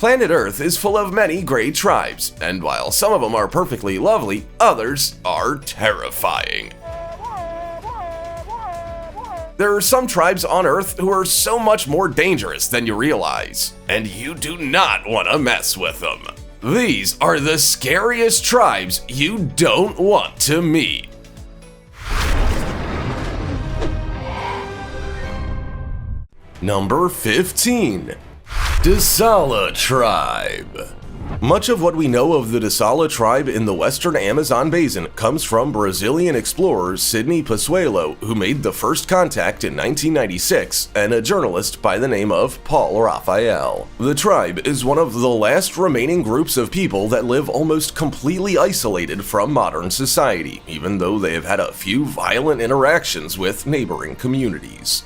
Planet Earth is full of many great tribes, and while some of them are perfectly lovely, others are terrifying. There are some tribes on Earth who are so much more dangerous than you realize, and you do not want to mess with them. These are the scariest tribes you don't want to meet. Number 15. DSLALA Tribe. Much of what we know of the DSLALA tribe in the western Amazon basin comes from Brazilian explorer Sidney Passuelo, who made the first contact in 1996, and a journalist by the name of Paul Raphael. The tribe is one of the last remaining groups of people that live almost completely isolated from modern society, even though they have had a few violent interactions with neighboring communities.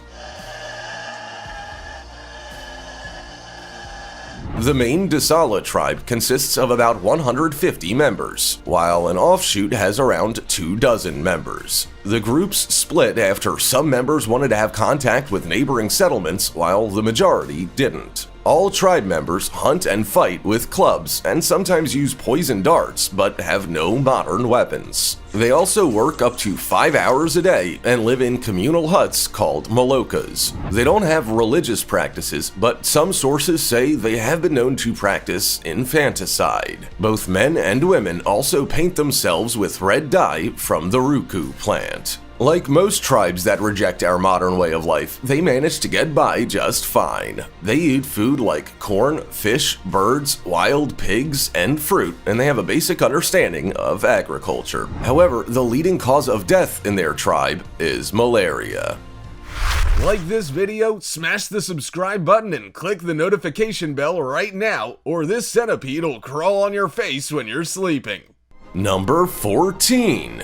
The main DSLALA tribe consists of about 150 members, while an offshoot has around 24 members. The groups split after some members wanted to have contact with neighboring settlements, while the majority didn't. All tribe members hunt and fight with clubs and sometimes use poison darts, but have no modern weapons. They also work up to 5 hours a day and live in communal huts called malokas. They don't have religious practices, but some sources say they have been known to practice infanticide. Both men and women also paint themselves with red dye from the ruku plant. Like most tribes that reject our modern way of life, they manage to get by just fine. They eat food like corn, fish, birds, wild pigs, and fruit, and they have a basic understanding of agriculture. However, the leading cause of death in their tribe is malaria. Like this video, smash the subscribe button and click the notification bell right now, or this centipede will crawl on your face when you're sleeping. Number 14.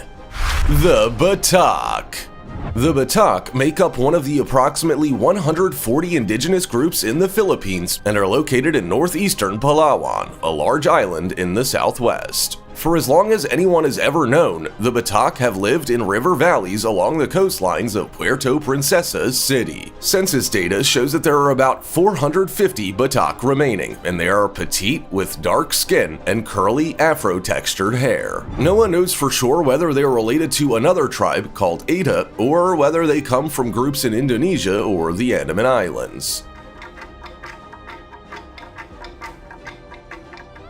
The BATAK. The BATAK make up one of the approximately 140 indigenous groups in the Philippines and are located in northeastern Palawan, a large island in the southwest. For as long as anyone has ever known, the BATAK have lived in river valleys along the coastlines of Puerto Princesa City. Census data shows that there are about 450 BATAK remaining, and they are petite with dark skin and curly afro-textured hair. No one knows for sure whether they are related to another tribe called Ada, or whether they come from groups in Indonesia or the Andaman Islands.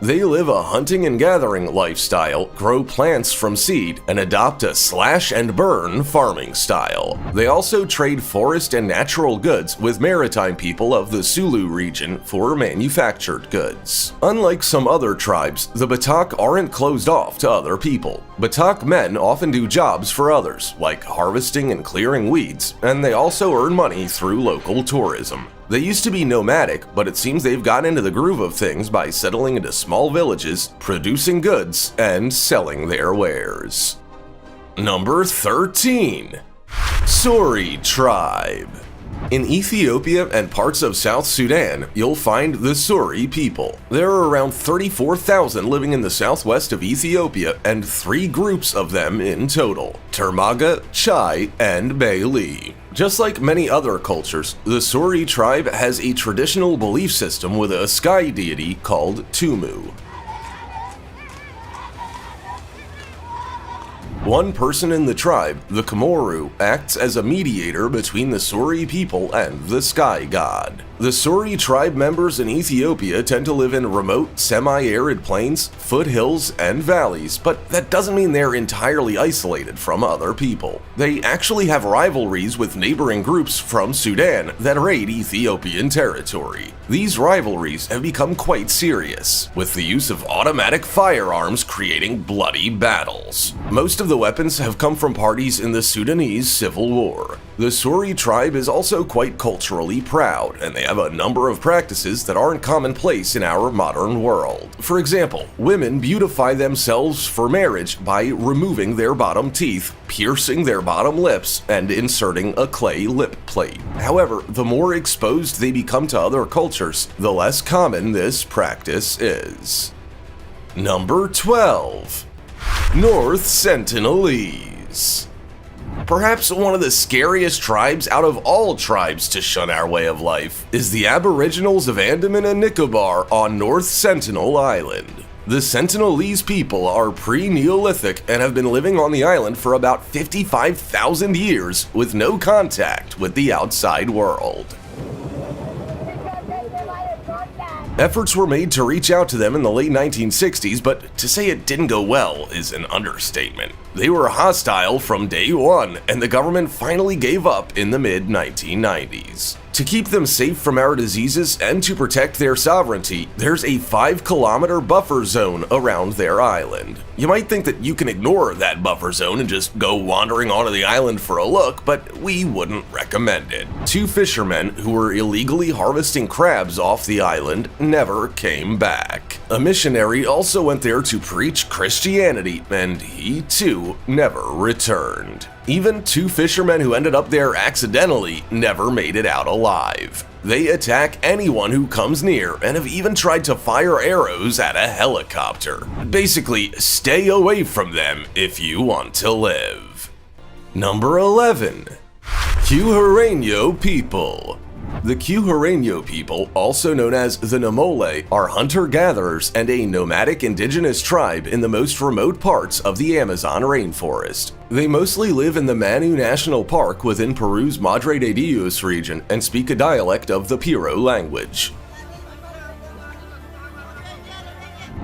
They live a hunting and gathering lifestyle, grow plants from seed, and adopt a slash and burn farming style. They also trade forest and natural goods with maritime people of the Sulu region for manufactured goods. Unlike some other tribes, the BATAK aren't closed off to other people. BATAK men often do jobs for others, like harvesting and clearing weeds, and they also earn money through local tourism. They used to be nomadic, but it seems they've gotten into the groove of things by settling into small villages, producing goods, and selling their wares. Number 13. SURI Tribe. In Ethiopia and parts of South Sudan, you'll find the SURI people. There are around 34,000 living in the southwest of Ethiopia and 3 groups of them in total: Termaga, Chai, and Baili. Just like many other cultures, the SURI tribe has a traditional belief system with a sky deity called Tumu. One person in the tribe, the Komoru, acts as a mediator between the SURI people and the sky god. The SURI tribe members in Ethiopia tend to live in remote, semi-arid plains, foothills, and valleys, but that doesn't mean they're entirely isolated from other people. They actually have rivalries with neighboring groups from Sudan that raid Ethiopian territory. These rivalries have become quite serious, with the use of automatic firearms creating bloody battles. Most of the weapons have come from parties in the Sudanese Civil War. The SURI tribe is also quite culturally proud, and they have a number of practices that aren't commonplace in our modern world. For example, women beautify themselves for marriage by removing their bottom teeth, piercing their bottom lips, and inserting a clay lip plate. However, the more exposed they become to other cultures, the less common this practice is. Number 12. North Sentinelese. Perhaps one of the scariest tribes out of all tribes to shun our way of life is the Aboriginals of Andaman and Nicobar on North Sentinel Island. The Sentinelese people are pre-Neolithic and have been living on the island for about 55,000 years with no contact with the outside world. Efforts were made to reach out to them in the late 1960s, but to say it didn't go well is an understatement. They were hostile from day one, and the government finally gave up in the mid-1990s. To keep them safe from our diseases and to protect their sovereignty, there's a 5-kilometer buffer zone around their island. You might think that you can ignore that buffer zone and just go wandering onto the island for a look, but we wouldn't recommend it. 2 fishermen who were illegally harvesting crabs off the island never came back. A missionary also went there to preach Christianity, and he too never returned. Even 2 fishermen who ended up there accidentally never made it out alive. They attack anyone who comes near and have even tried to fire arrows at a helicopter. Basically, stay away from them if you want to live. Number 11. CUJAREño people. The CUJAREño people, also known as the Namole, are hunter-gatherers and a nomadic indigenous tribe in the most remote parts of the Amazon rainforest. They mostly live in the Manu National Park within Peru's Madre de Dios region and speak a dialect of the Piro language.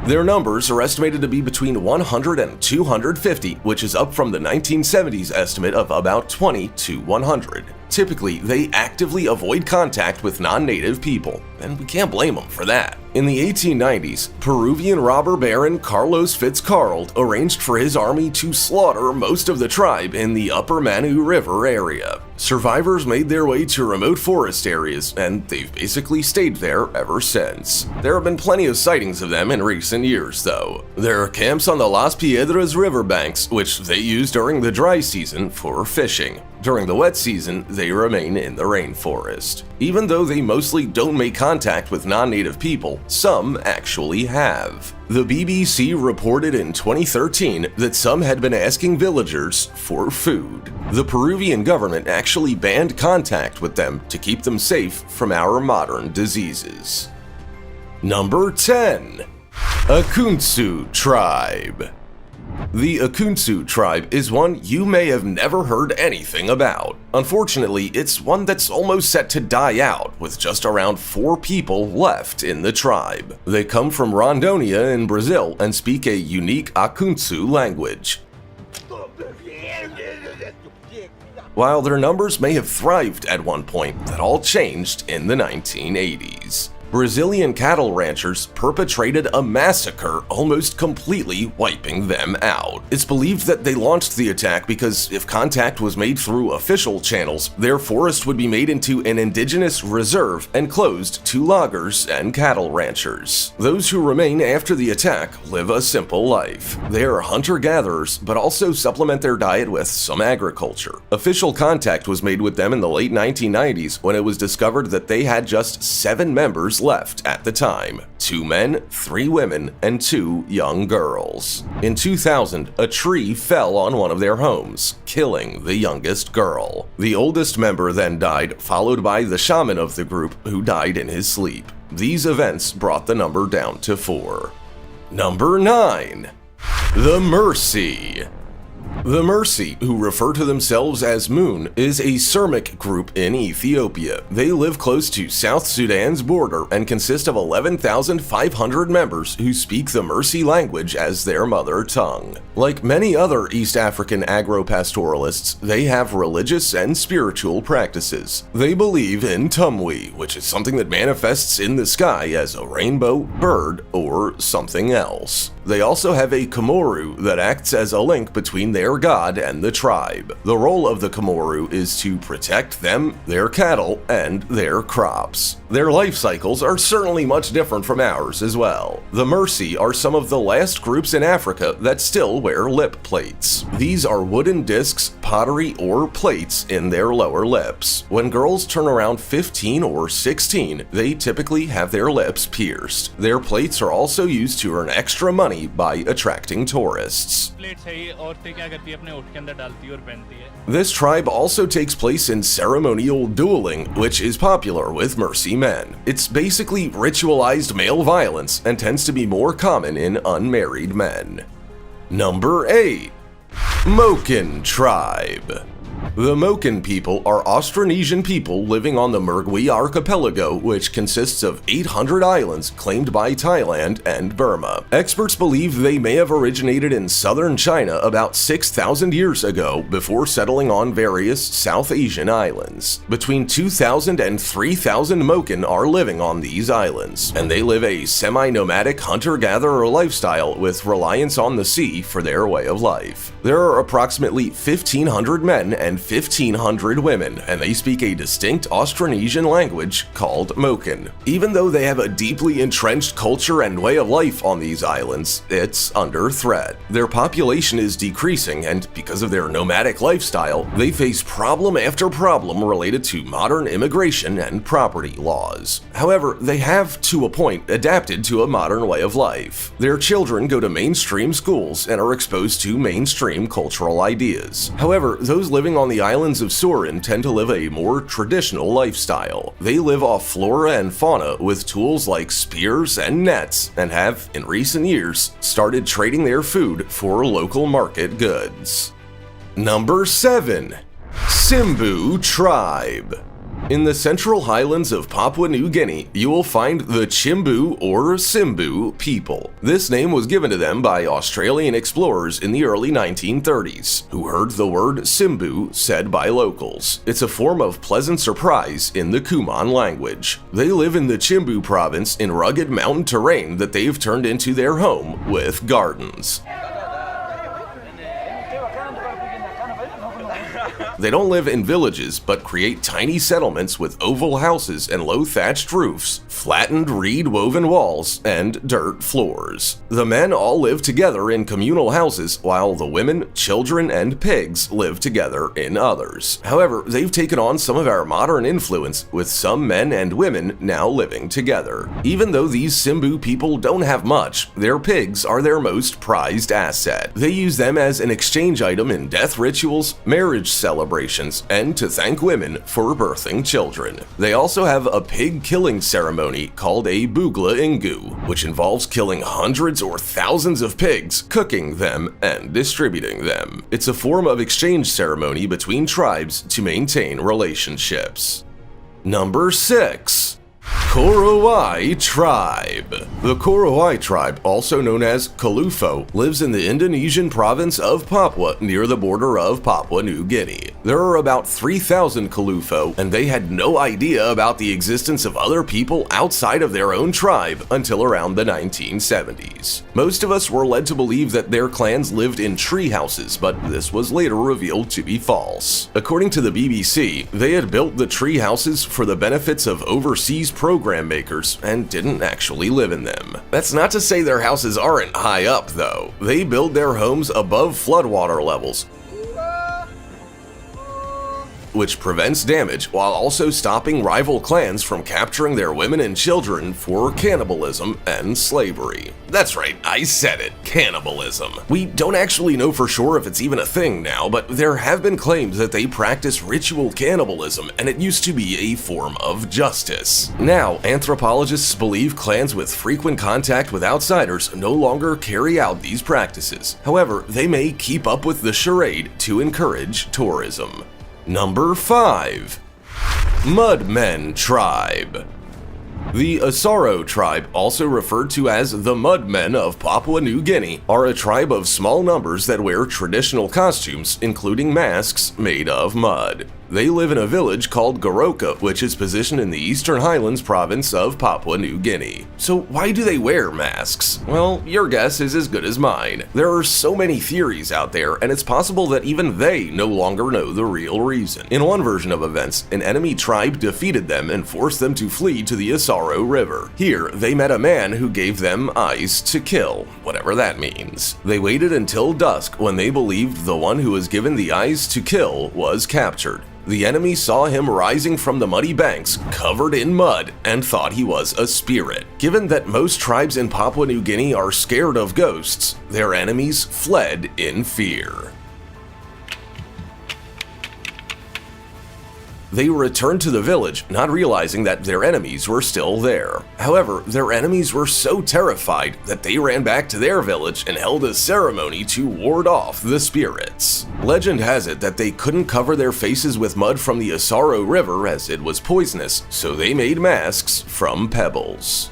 Their numbers are estimated to be between 100 and 250, which is up from the 1970s estimate of about 20 to 100. Typically, they actively avoid contact with non-native people, and we can't blame them for that. In the 1890s, Peruvian robber baron Carlos Fitzcarrald arranged for his army to slaughter most of the tribe in the upper Manu River area. Survivors made their way to remote forest areas, and they've basically stayed there ever since. There have been plenty of sightings of them in recent years, though. There are camps on the Las Piedras riverbanks, which they use during the dry season for fishing. During the wet season, they remain in the rainforest. Even though they mostly don't make contact with non-native people, some actually have. The BBC reported in 2013 that some had been asking villagers for food. The Peruvian government actually banned contact with them to keep them safe from our modern diseases. Number 10. AKUNTSU tribe. The AKUNTSU tribe is one you may have never heard anything about. Unfortunately, it's one that's almost set to die out, with just around 4 people left in the tribe. They come from Rondônia in Brazil and speak a unique AKUNTSU language. While their numbers may have thrived at one point, that all changed in the 1980s. Brazilian cattle ranchers perpetrated a massacre, almost completely wiping them out. It's believed that they launched the attack because if contact was made through official channels, their forest would be made into an indigenous reserve and closed to loggers and cattle ranchers. Those who remain after the attack live a simple life. They are hunter-gatherers, but also supplement their diet with some agriculture. Official contact was made with them in the late 1990s when it was discovered that they had just 7 members left at the time: 2 men, 3 women, and 2 young girls. In 2000, a tree fell on one of their homes, killing the youngest girl. The oldest member then died, followed by the shaman of the group, who died in his sleep. These events brought the number down to 4. Number 9. The MURSI. The MURSI, who refer to themselves as Moon, is a Semitic group in Ethiopia. They live close to South Sudan's border and consist of 11,500 members who speak the MURSI language as their mother tongue. Like many other East African agro-pastoralists, they have religious and spiritual practices. They believe in Tumwi, which is something that manifests in the sky as a rainbow, bird, or something else. They also have a Komoru that acts as a link between their god and the tribe. The role of the Komoru is to protect them, their cattle, and their crops. Their life cycles are certainly much different from ours as well. The MURSI are some of the last groups in Africa that still wear lip plates. These are wooden discs, pottery, or plates in their lower lips. When girls turn around 15 or 16, they typically have their lips pierced. Their plates are also used to earn extra money by attracting tourists. लेती है, अपने ओठ के अंदर डालती है और पहनती है। This tribe also takes place in ceremonial dueling, which is popular with MURSI men. It's basically ritualized male violence and tends to be more common in unmarried men. Number 8. MOKEN Tribe. The MOKEN people are Austronesian people living on the Mergui archipelago, which consists of 800 islands claimed by Thailand and Burma. Experts believe they may have originated in southern China about 6,000 years ago before settling on various South Asian islands. Between 2,000 and 3,000 MOKEN are living on these islands, and they live a semi-nomadic hunter-gatherer lifestyle with reliance on the sea for their way of life. There are approximately 1,500 men and 1,500 women, and they speak a distinct Austronesian language called MOKEN. Even though they have a deeply entrenched culture and way of life on these islands, it's under threat. Their population is decreasing, and because of their nomadic lifestyle, they face problem after problem related to modern immigration and property laws. However, they have, to a point, adapted to a modern way of life. Their children go to mainstream schools and are exposed to mainstream cultural ideas. However, those living on the islands of SURI tend to live a more traditional lifestyle. They live off flora and fauna with tools like spears and nets, and have, in recent years, started trading their food for local market goods. Number 7. SIMBU Tribe. In the central highlands of Papua New Guinea, you will find the Chimbu or Simbu people. This name was given to them by Australian explorers in the early 1930s, who heard the word Simbu said by locals. It's a form of pleasant surprise in the Kuman language. They live in the Chimbu province in rugged mountain terrain that they've turned into their home with gardens. They don't live in villages, but create tiny settlements with oval houses and low thatched roofs, flattened reed-woven walls, and dirt floors. The men all live together in communal houses, while the women, children, and pigs live together in others. However, they've taken on some of our modern influence, with some men and women now living together. Even though these Simbu people don't have much, their pigs are their most prized asset. They use them as an exchange item in death rituals, marriage celebrations, and to thank women for birthing children. They also have a pig killing ceremony called a Bugla Ingu, which involves killing hundreds or thousands of pigs, cooking them, and distributing them. It's a form of exchange ceremony between tribes to maintain relationships. Number 6. KOROWAI Tribe. The KOROWAI tribe, also known as Kalufo, lives in the Indonesian province of Papua near the border of Papua New Guinea. There are about 3,000 Kalufo, and they had no idea about the existence of other people outside of their own tribe until around the 1970s. Most of us were led to believe that their clans lived in tree houses, but this was later revealed to be false. According to the BBC, they had built the tree houses for the benefits of overseas program makers and didn't actually live in them. That's not to say their houses aren't high up, though. They build their homes above floodwater levels, which prevents damage while also stopping rival clans from capturing their women and children for cannibalism and slavery. That's right, I said it, cannibalism. We don't actually know for sure if it's even a thing now, but there have been claims that they practice ritual cannibalism, and it used to be a form of justice. Now, anthropologists believe clans with frequent contact with outsiders no longer carry out these practices. However, they may keep up with the charade to encourage tourism. Number 5. MUDMEN Tribe. The Asaro tribe, also referred to as the MUDMEN of Papua New Guinea, are a tribe of small numbers that wear traditional costumes, including masks made of mud. They live in a village called Goroka, which is positioned in the Eastern Highlands province of Papua New Guinea. So why do they wear masks? Well, your guess is as good as mine. There are so many theories out there, and it's possible that even they no longer know the real reason. In one version of events, an enemy tribe defeated them and forced them to flee to the Asaro River. Here, they met a man who gave them eyes to kill, whatever that means. They waited until dusk when they believed the one who was given the eyes to kill was captured. The enemy saw him rising from the muddy banks, covered in mud, and thought he was a spirit. Given that most tribes in Papua New Guinea are scared of ghosts, their enemies fled in fear. They returned to the village, not realizing that their enemies were still there. However, their enemies were so terrified that they ran back to their village and held a ceremony to ward off the spirits. Legend has it that they couldn't cover their faces with mud from the Asaro River as it was poisonous, so they made masks from pebbles.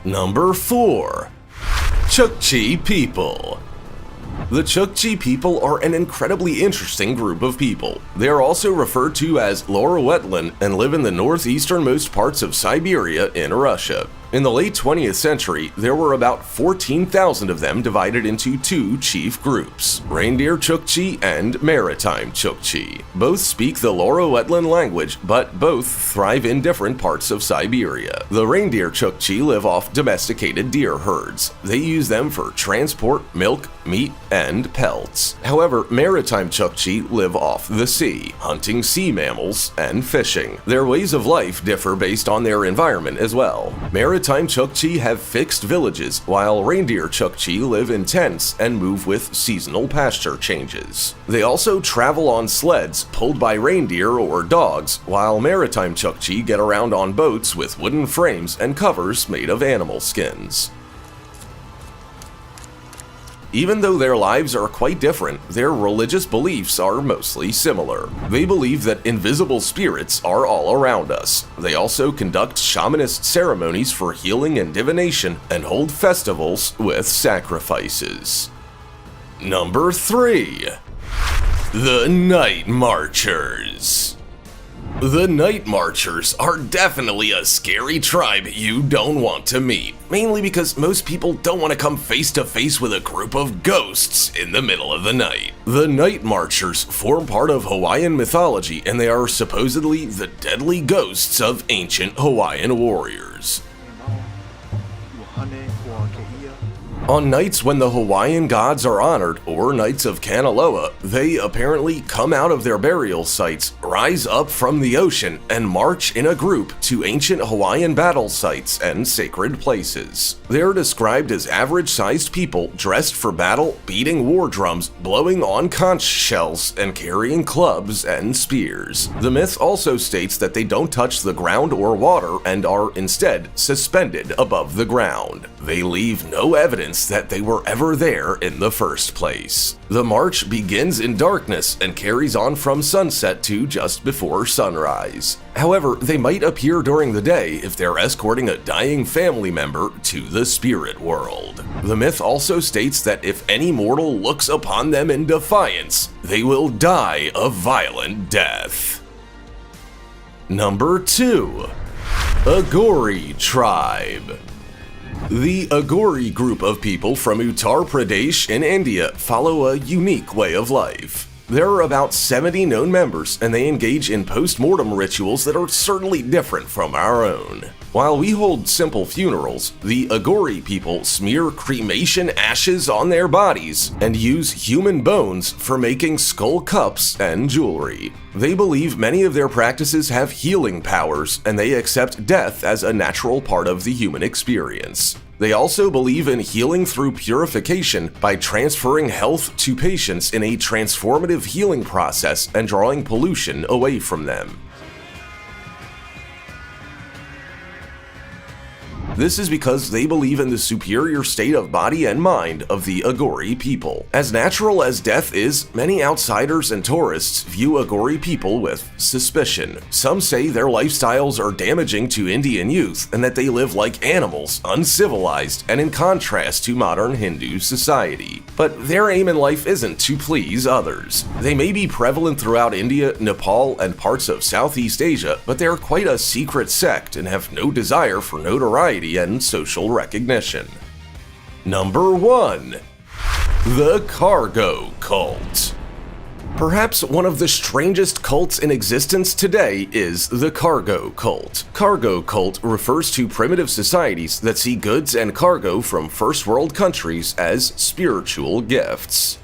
Number 4. CHUKCHI people. The CHUKCHI people are an incredibly interesting group of people. They are also referred to as Lower Wetland and live in the northeasternmost parts of Siberia in Russia. In the late 20th century, there were about 14,000 of them divided into two chief groups, Reindeer CHUKCHI and Maritime CHUKCHI. Both speak the Lower Wetland language, but both thrive in different parts of Siberia. The Reindeer CHUKCHI live off domesticated deer herds. They use them for transport, milk, meat, and pelts. However, Maritime CHUKCHI live off the sea, hunting sea mammals and fishing. Their ways of life differ based on their environment as well. Maritime CHUKCHI have fixed villages, while Reindeer CHUKCHI live in tents and move with seasonal pasture changes. They also travel on sleds pulled by reindeer or dogs, while Maritime CHUKCHI get around on boats with wooden frames and covers made of animal skins. Even though their lives are quite different, their religious beliefs are mostly similar. They believe that invisible spirits are all around us. They also conduct shamanist ceremonies for healing and divination and hold festivals with sacrifices. Number 3. The Night Marchers. The Night Marchers are definitely a scary tribe you don't want to meet, mainly because most people don't want to come face to face with a group of ghosts in the middle of the night. The Night Marchers form part of Hawaiian mythology, and they are supposedly the deadly ghosts of ancient Hawaiian warriors. On nights when the Hawaiian gods are honored, or nights of Kanaloa, they apparently come out of their burial sites, rise up from the ocean, and march in a group to ancient Hawaiian battle sites and sacred places. They are described as average-sized people dressed for battle, beating war drums, blowing on conch shells, and carrying clubs and spears. The myth also states that they don't touch the ground or water and are instead suspended above the ground. They leave no evidence that they were ever there in the first place. The march begins in darkness and carries on from sunset to just before sunrise. However, they might appear during the day if they're escorting a dying family member to the spirit world. The myth also states that if any mortal looks upon them in defiance, they will die a violent death. Number 2. AGHORI Tribe. The AGHORI group of people from Uttar Pradesh in India follow a unique way of life. There are about 70 known members, and they engage in post-mortem rituals that are certainly different from our own. While we hold simple funerals, the AGHORI people smear cremation ashes on their bodies and use human bones for making skull cups and jewelry. They believe many of their practices have healing powers, and they accept death as a natural part of the human experience. They also believe in healing through purification by transferring health to patients in a transformative healing process and drawing pollution away from them. This is because they believe in the superior state of body and mind of the AGHORI people. As natural as death is, many outsiders and tourists view AGHORI people with suspicion. Some say their lifestyles are damaging to Indian youth and that they live like animals, uncivilized, and in contrast to modern Hindu society. But their aim in life isn't to please others. They may be prevalent throughout India, Nepal, and parts of Southeast Asia, but they are quite a secret sect and have no desire for notoriety and social recognition. Number 1. The Cargo Cult. Perhaps one of the strangest cults in existence today is the Cargo Cult. Cargo Cult refers to primitive societies that see goods and cargo from first world countries as spiritual gifts.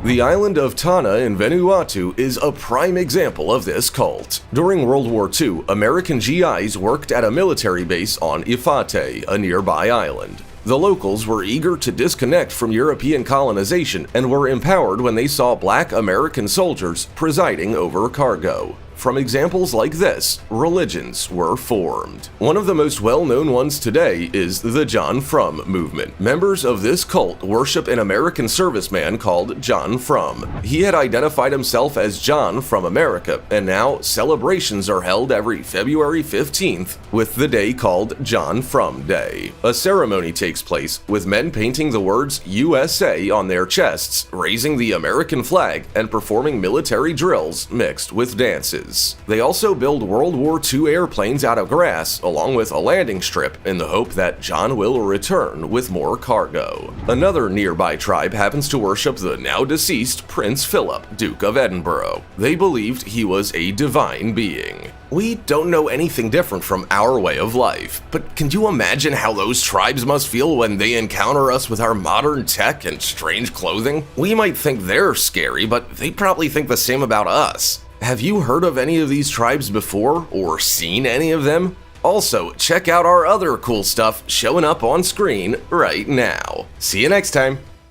The island of Tana in Vanuatu is a prime example of this cult. During World War II, American GIs worked at a military base on Ifate, a nearby island. The locals were eager to disconnect from European colonization and were empowered when they saw black American soldiers presiding over cargo. From examples like this, religions were formed. One of the most well-known ones today is the John Frum movement. Members of this cult worship an American serviceman called John Frum. He had identified himself as John from America, and now celebrations are held every February 15th with the day called John Frum Day. A ceremony takes place with men painting the words USA on their chests, raising the American flag, and performing military drills mixed with dances. They also build World War II airplanes out of grass, along with a landing strip, in the hope that John will return with more cargo. Another nearby tribe happens to worship the now-deceased Prince Philip, Duke of Edinburgh. They believed he was a divine being. We don't know anything different from our way of life, but can you imagine how those tribes must feel when they encounter us with our modern tech and strange clothing? We might think they're scary, but they probably think the same about us. Have you heard of any of these tribes before, or seen any of them? Also, check out our other cool stuff showing up on screen right now. See you next time!